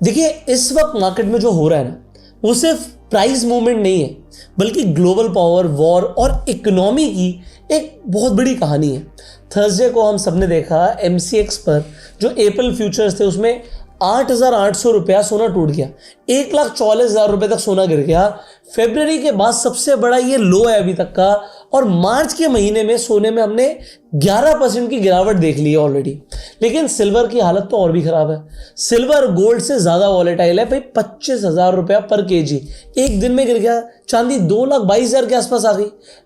देखिए, इस वक्त मार्केट में जो हो रहा है ना, वो सिर्फ प्राइस मूवमेंट नहीं है, बल्कि ग्लोबल पावर, वॉर और इकोनॉमी की एक बहुत बड़ी कहानी है। थर्सडे को हम सबने देखा MCX पर जो अप्रैल फ्यूचर्स थे उसमें 8,800 रुपया सोना टूट गया, 1,40,000 रुपये तक सोना गिर गया। फरवरी के बाद सबसे बड़ा ये लो है अभी तक का, और मार्च के महीने में सोने में हमने 11% की गिरावट देख ली है ऑलरेडी। लेकिन सिल्वर की हालत तो और भी खराब है। सिल्वर गोल्ड से ज़्यादा वॉलेटाइल है भाई, 25,000 रुपया पर केजी एक दिन में गिर गया। चांदी 2,22,000 के आसपास आ गई।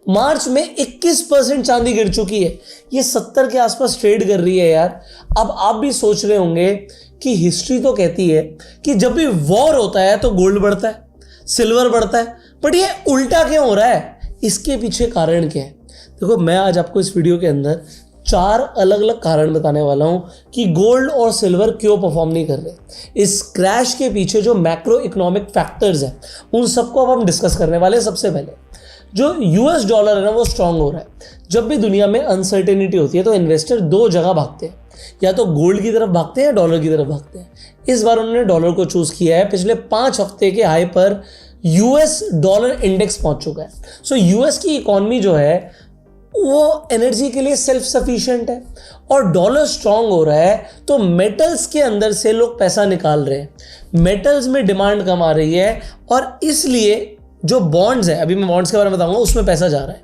मार्च में 21% चांदी गिर चुकी है, ये 70 के आसपास ट्रेड कर रही है यार। अब आप भी सोच रहे होंगे कि हिस्ट्री तो कहती है कि जब भी वॉर होता है तो गोल्ड बढ़ता है, सिल्वर बढ़ता है, बट ये उल्टा क्यों हो रहा है? इसके पीछे कारण क्या है? देखो, मैं आज आपको इस वीडियो के अंदर 4 अलग अलग कारण बताने वाला हूं कि गोल्ड और सिल्वर क्यों परफॉर्म नहीं कर रहे। इस क्रैश के पीछे जो मैक्रो इकोनॉमिक फैक्टर्स हैं उन सबको अब हम डिस्कस करने वाले हैं। सबसे पहले जो US डॉलर है ना, वो स्ट्रांग हो रहा है। जब भी दुनिया में अनसर्टेनिटी होती है तो इन्वेस्टर 2 जगह भागते हैं, या तो गोल्ड की तरफ भागते हैं या डॉलर की तरफ भागते हैं। इस बार उन्होंने डॉलर को चूज किया है। पिछले 5 हफ्ते के हाई पर US डॉलर इंडेक्स पहुंच चुका है। सो US की इकॉनमी जो है वो एनर्जी के लिए सेल्फ सफिशिएंट है, और डॉलर स्ट्रांग हो रहा है तो मेटल्स के अंदर से लोग पैसा निकाल रहे हैं। मेटल्स में डिमांड कम आ रही है, और इसलिए जो बॉन्ड्स है, अभी मैं बॉन्ड्स के बारे में बताऊंगा, उसमें पैसा जा रहा है।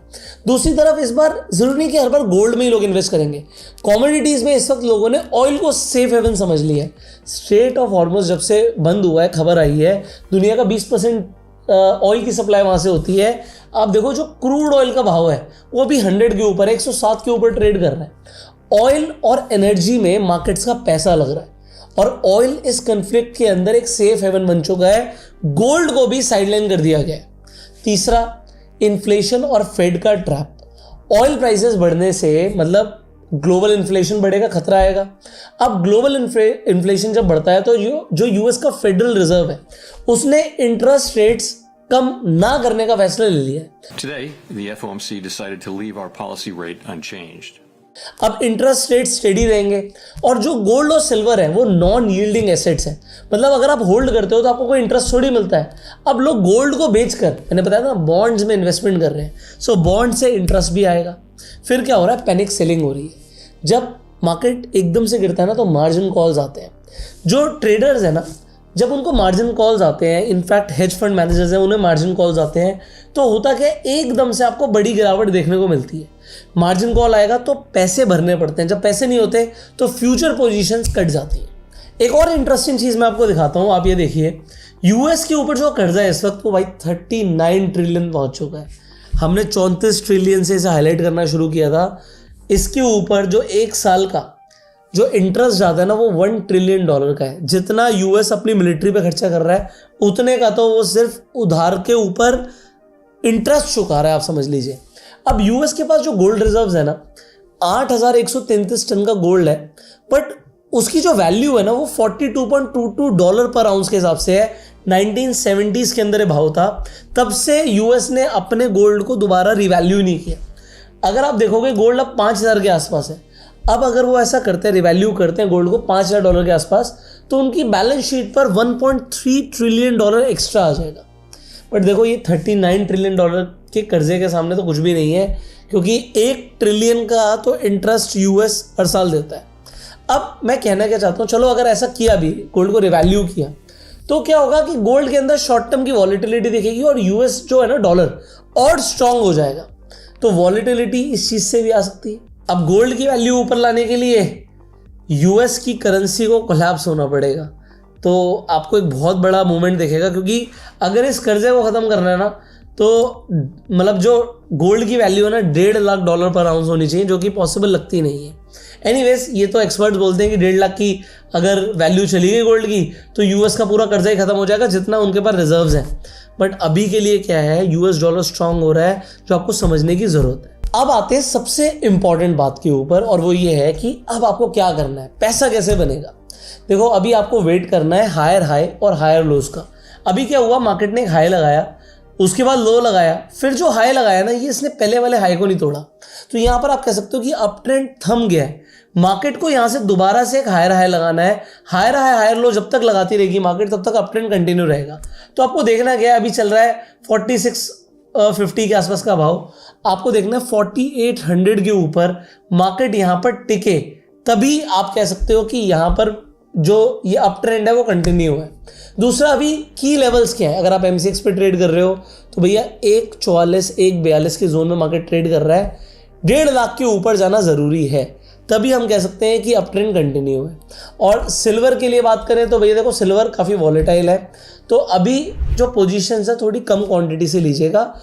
दूसरी तरफ इस बार जरूरी नहीं कि हर बार गोल्ड में ही लोग इन्वेस्ट करेंगे। कमोडिटीज में इस वक्त लोगों ने ऑयल को सेफ हेवन समझ लिया है। स्ट्रेट ऑफ हॉर्मुज़ जब से बंद हुआ है, खबर आई है दुनिया का 20% ऑयल की सप्लाई वहां से होती है। आप देखो, जो क्रूड ऑयल का भाव है वो भी 100 के ऊपर, 107 के ऊपर ट्रेड कर रहा है। ऑयल और एनर्जी में मार्केट्स का पैसा लग रहा है, और ऑयल इस कंफ्लिक्ट के अंदर एक सेफ हेवन बन चुका है। गोल्ड को भी साइडलाइन कर दिया गया है। तीसरा, इन्फ्लेशन और फेड का ट्रैप। ऑयल प्राइसेस बढ़ने से मतलब ग्लोबल इन्फ्लेशन बढ़ेगा, खतरा आएगा। अब ग्लोबल इन्फ्लेशन जब बढ़ता है तो जो US का फेडरल रिजर्व है उसने इंटरेस्ट रेट्स कम ना करने का फैसला ले लिया है। Today, the FOMC decided to leave our policy rate unchanged. अब इंटरेस्ट रेट स्टेडी रहेंगे, और जो गोल्ड और सिल्वर है वो नॉन यील्डिंग एसेट्स है। मतलब अगर आप होल्ड करते हो तो आपको कोई इंटरेस्ट थोड़ी मिलता है। अब लोग गोल्ड को बेचकर, मैंने बताया था, बॉन्ड्स में इन्वेस्टमेंट कर रहे हैं। सो बॉन्ड से इंटरेस्ट भी आएगा। फिर क्या हो रहा है? पैनिक सेलिंग हो रही है। जब मार्केट एकदम से गिरता है ना तो मार्जिन कॉल्स आते हैं। जो ट्रेडर्स है ना, जब उनको मार्जिन कॉल्स आते हैं, इनफैक्ट हेज फंड मैनेजर्स हैं, उन्हें मार्जिन कॉल्स आते हैं, तो होता क्या है, एकदम से आपको बड़ी गिरावट देखने को मिलती है। मार्जिन कॉल आएगा तो पैसे भरने पड़ते हैं। जब पैसे नहीं होते तो फ्यूचर पोजीशंस कट जाती हैं। एक और इंटरेस्टिंग चीज़ मैं आपको दिखाता हूँ, आप ये देखिए। US के ऊपर जो कर्जा है इस वक्त वो भाई 39 ट्रिलियन पहुँच चुका है। हमने 34 ट्रिलियन से इसे हाईलाइट करना शुरू किया था। इसके ऊपर जो 1 साल का जो इंटरेस्ट जाता है ना, वो $1 ट्रिलियन का है। जितना US अपनी मिलिट्री पे खर्चा कर रहा है उतने का तो वो सिर्फ उधार के ऊपर इंटरेस्ट चुका रहा है, आप समझ लीजिए। अब US के पास जो गोल्ड रिजर्व्स है ना, 8,133 टन का गोल्ड है, बट उसकी जो वैल्यू है ना वो $42.22 पर आउंस के हिसाब से है। 1970s के अंदर ये भाव था, तब से US ने अपने गोल्ड को दोबारा रिवैल्यू नहीं किया। अगर आप देखोगे गोल्ड अब 5,000 के आसपास है। अब अगर वो ऐसा करते हैं, रिवैल्यू करते हैं गोल्ड को $5,000 के आसपास, तो उनकी बैलेंस शीट पर $1.3 ट्रिलियन एक्स्ट्रा आ जाएगा। बट देखो, ये $39 ट्रिलियन के कर्जे के सामने तो कुछ भी नहीं है, क्योंकि 1 ट्रिलियन का तो इंटरेस्ट US हर साल देता है। अब मैं कहना क्या चाहता हूँ, चलो अगर ऐसा किया भी, गोल्ड को रिवैल्यू किया, तो क्या होगा कि गोल्ड के अंदर शॉर्ट टर्म की वॉलेटिलिटी दिखेगी, और US जो है ना डॉलर और स्ट्रांग हो जाएगा। तो वॉलेटिलिटी इस चीज़ से भी आ सकती है। अब गोल्ड की वैल्यू ऊपर लाने के लिए US की करेंसी को कोलैप्स होना पड़ेगा, तो आपको एक बहुत बड़ा मूवमेंट दिखेगा। क्योंकि अगर इस कर्जे को ख़त्म करना है ना, तो मतलब जो गोल्ड की वैल्यू है ना, $1.5 लाख पर आउंस होनी चाहिए, जो कि पॉसिबल लगती नहीं है। एनीवेज, ये तो एक्सपर्ट्स बोलते हैं कि 1.5 लाख की अगर वैल्यू चली गई गोल्ड की तो US का पूरा कर्जा ही खत्म हो जाएगा, जितना उनके पास रिजर्व्स हैं। बट अभी के लिए क्या है, US डॉलर स्ट्रांग हो रहा है, जो आपको समझने की ज़रूरत है। अब आते हैं सबसे इंपॉर्टेंट बात के ऊपर, और वो ये है कि अब आपको क्या करना है, पैसा कैसे बनेगा। देखो, अभी आपको वेट करना है हायर हाई और हायर लोज का। अभी क्या हुआ, मार्केट ने एक हाई लगाया, उसके बाद लो लगाया, फिर जो हाई लगाया ना, ये इसने पहले वाले हाई को नहीं तोड़ा। तो यहाँ पर आप कह सकते हो कि अप ट्रेंड थम गया है, मार्केट को यहां से दोबारा से एक हायर हाई लगाना है। हायर हाई हायर लो जब तक लगाती रहेगी मार्केट तब तक अप ट्रेंड कंटिन्यू रहेगा। तो आपको देखना क्या है, अभी चल रहा है 4650 के आसपास का भाव, आपको देखना है 4800 के ऊपर मार्केट यहां पर टिके, तभी आप कह सकते हो कि यहां पर जो ये अप ट्रेंड है वो कंटिन्यू है। दूसरा, अभी की लेवल्स क्या है, अगर आप MCX पे ट्रेड कर रहे हो तो भैया 144 142 के जोन में मार्केट ट्रेड कर रहा है। 1.5 लाख के ऊपर जाना ज़रूरी है, तभी हम कह सकते हैं कि अप ट्रेंड कंटिन्यू है। और सिल्वर के लिए बात करें तो भैया देखो सिल्वर काफ़ी वॉलेटाइल है, तो अभी जो पोजीशंस है थोड़ी कम क्वांटिटी से लीजिएगा।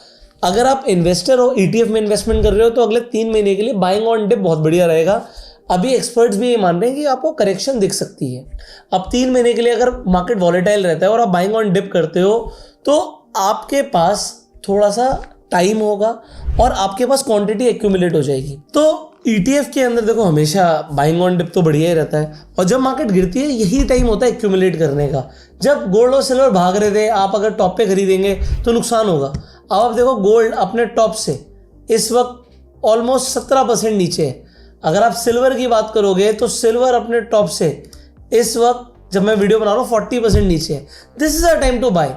अगर आप इन्वेस्टर हो, ETF में इन्वेस्टमेंट कर रहे हो तो अगले 3 महीने के लिए बाइंग ऑन डिप बहुत बढ़िया रहेगा। अभी एक्सपर्ट्स भी ये मान रहे हैं कि आपको करेक्शन दिख सकती है। अब 3 महीने के लिए अगर मार्केट वॉलेटाइल रहता है और आप बाइंग ऑन डिप करते हो तो आपके पास थोड़ा सा टाइम होगा और आपके पास क्वांटिटी एक्यूमुलेट हो जाएगी। तो ETF के अंदर देखो हमेशा बाइंग ऑन डिप तो बढ़िया ही रहता है, और जब मार्केट गिरती है यही टाइम होता है एक्यूमुलेट करने का। जब गोल्ड और सिल्वर भाग रहे थे, आप अगर टॉप पे खरीदेंगे तो नुकसान होगा। अब आप देखो गोल्ड अपने टॉप से इस वक्त ऑलमोस्ट 17% नीचे है। अगर आप सिल्वर की बात करोगे तो सिल्वर अपने टॉप से इस वक्त जब मैं वीडियो बना रहा हूँ 40% नीचे है। This is a time to buy.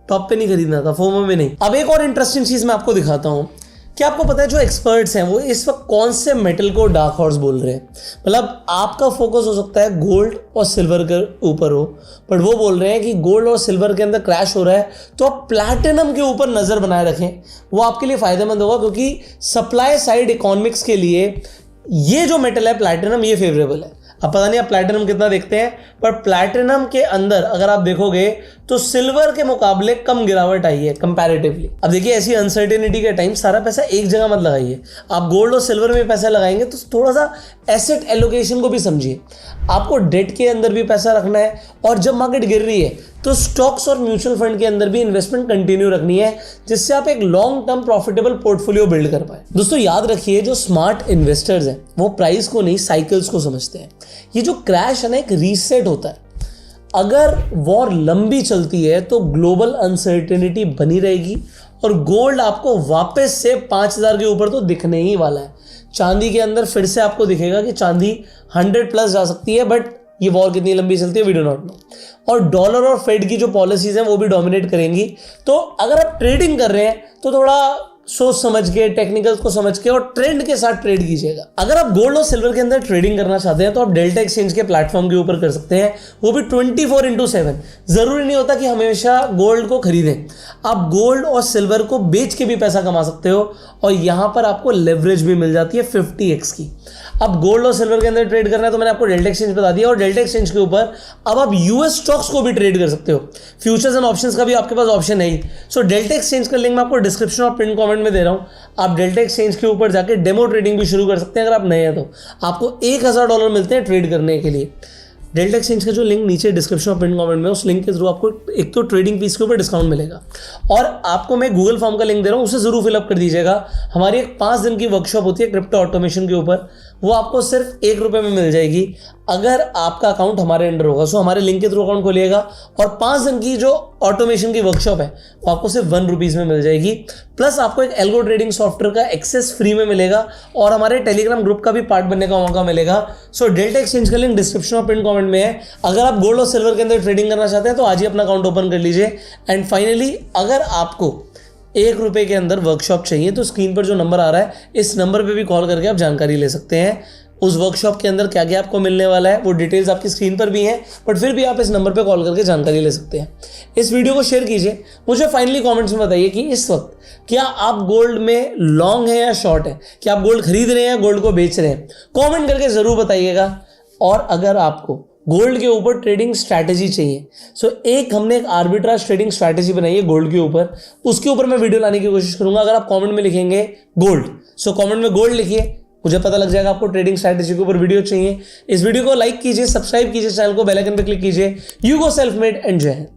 Top पे नहीं खरीदना था, फोमो में नहीं। अब एक और इंटरेस्टिंग चीज मैं आपको दिखाता हूँ। क्या आपको पता है जो एक्सपर्ट्स हैं वो इस वक्त कौन से मेटल को डार्क हॉर्स बोल रहे हैं? मतलब आपका फोकस हो सकता है गोल्ड और सिल्वर के ऊपर हो, बट वो बोल रहे हैं कि गोल्ड और सिल्वर के अंदर क्रैश हो रहा है तो आप प्लैटिनम के ऊपर नजर बनाए रखें, वो आपके लिए फायदेमंद होगा, क्योंकि सप्लाई साइड इकोनॉमिक्स के लिए ये जो मेटल है प्लैटिनम ये फेवरेबल है। अब पता नहीं आप प्लैटिनम कितना देखते हैं, पर प्लैटिनम के अंदर अगर आप देखोगे तो सिल्वर के मुकाबले कम गिरावट आई है कंपैरेटिवली। अब देखिए ऐसी अनसर्टेनिटी के टाइम सारा पैसा एक जगह मत लगाइए। आप गोल्ड और सिल्वर में पैसा लगाएंगे तो थोड़ा सा एसेट एलोकेशन को भी समझिए। आपको डेट के अंदर भी पैसा रखना है, और जब मार्केट गिर रही है तो स्टॉक्स और म्यूचुअल फंड के अंदर भी इन्वेस्टमेंट कंटिन्यू रखनी है, जिससे आप एक long term profitable portfolio build कर पाए। दोस्तों याद रखिए, जो स्मार्ट इन्वेस्टर्स हैं वो प्राइस को नहीं साइकिल्स को समझते हैं। ये जो क्रैश है ना एक रीसेट होता है। अगर वॉर लंबी चलती है तो ग्लोबल अनसर्टेनिटी बनी रहेगी और गोल्ड आपको वापस से 5000 के ऊपर तो दिखने ही वाला है। चांदी के अंदर फिर से आपको दिखेगा कि चांदी 100+ जा सकती है, बट ये वॉर कितनी लंबी चलती है वी डू नॉट नो। और डॉलर और फेड की जो पॉलिसीज हैं वो भी डोमिनेट करेंगी। तो अगर आप ट्रेडिंग कर रहे हैं तो थोड़ा सोच समझ के, टेक्निकल्स को समझ के और ट्रेंड के साथ ट्रेड कीजिएगा। अगर आप गोल्ड और सिल्वर के अंदर ट्रेडिंग करना चाहते हैं तो आप डेल्टा एक्सचेंज के प्लेटफॉर्म के ऊपर कर सकते हैं, वो भी 24/7। जरूरी नहीं होता कि हमेशा गोल्ड को खरीदें, आप गोल्ड और सिल्वर को बेच के भी पैसा कमा सकते हो, और यहां पर आपको लेवरेज भी मिल जाती है 50x की। अब गोल्ड और सिल्वर के अंदर ट्रेड करना है तो मैंने आपको डेल्टा एक्सचेंज बता दिया, और डेल्टा एक्सचेंज के ऊपर अब आप यूएस स्टॉक्स को भी ट्रेड कर सकते हो। फ्यूचर्स एंड ऑप्शंस का भी आपके पास ऑप्शन है ही। सो डेल्टा एक्सचेंज का लिंक मैं आपको डिस्क्रिप्शन और पिन कमेंट में दे रहा हूं। आप डेल्टा एक्सचेंज के ऊपर जाके डेमो ट्रेडिंग भी शुरू कर सकते हैं। अगर आप नए हैं तो आपको $1000 मिलते हैं ट्रेड करने के लिए। डेल्टा एक्सचेंज का जो लिंक नीचे डिस्क्रिप्शन और पिन कमेंट में, उस लिंक के थ्रू आपको एक तो ट्रेडिंग फीस के ऊपर डिस्काउंट मिलेगा, और आपको मैं गूगल फॉर्म का लिंक दे रहा हूँ, उसे जरूर फिलअप कर दीजिएगा। हमारी एक 5 दिन की वर्कशॉप होती है क्रिप्टो ऑटोमेशन के ऊपर, वो आपको सिर्फ ₹1 में मिल जाएगी अगर आपका अकाउंट हमारे अंडर होगा। सो हमारे लिंक के थ्रू अकाउंट खोलिएगा, और 5 दिन की जो ऑटोमेशन की वर्कशॉप है वो आपको सिर्फ ₹1 में मिल जाएगी। प्लस आपको एक एल्गो ट्रेडिंग सॉफ्टवेयर का एक्सेस फ्री में मिलेगा, और हमारे टेलीग्राम ग्रुप का भी पार्ट बनने का मौका मिलेगा। सो डेल्टा एक्सचेंज का लिंक डिस्क्रिप्शन और पिन कमेंट में है। अगर आप गोल्ड और सिल्वर के अंदर ट्रेडिंग करना चाहते हैं तो आज ही अपना अकाउंट ओपन कर लीजिए। एंड फाइनली अगर आपको ₹1 के अंदर वर्कशॉप चाहिए तो स्क्रीन पर जो नंबर आ रहा है इस नंबर पे भी कॉल करके आप जानकारी ले सकते हैं। उस वर्कशॉप के अंदर क्या क्या आपको मिलने वाला है वो डिटेल्स आपकी स्क्रीन पर भी हैं, बट फिर भी आप इस नंबर पे कॉल करके जानकारी ले सकते हैं। इस वीडियो को शेयर कीजिए। मुझे फाइनली कमेंट्स में बताइए कि इस वक्त क्या आप गोल्ड में लॉन्ग है या शॉर्ट है, क्या आप गोल्ड खरीद रहे हैं या गोल्ड को बेच रहे हैं, कमेंट करके जरूर बताइएगा। और अगर आपको गोल्ड के ऊपर ट्रेडिंग स्ट्रैटेजी चाहिए, सो हमने एक आर्बिट्राज ट्रेडिंग स्ट्रैटेजी बनाई है गोल्ड के ऊपर, उसके ऊपर मैं वीडियो लाने की कोशिश करूंगा। अगर आप कमेंट में लिखेंगे गोल्ड, सो कमेंट में गोल्ड लिखिए, मुझे पता लग जाएगा आपको ट्रेडिंग स्ट्रैटेजी के ऊपर वीडियो चाहिए। इस वीडियो को लाइक कीजिए, सब्सक्राइब कीजिए, चैनल को बेल आइकन पे क्लिक कीजिए। You go self made and जय हिंद।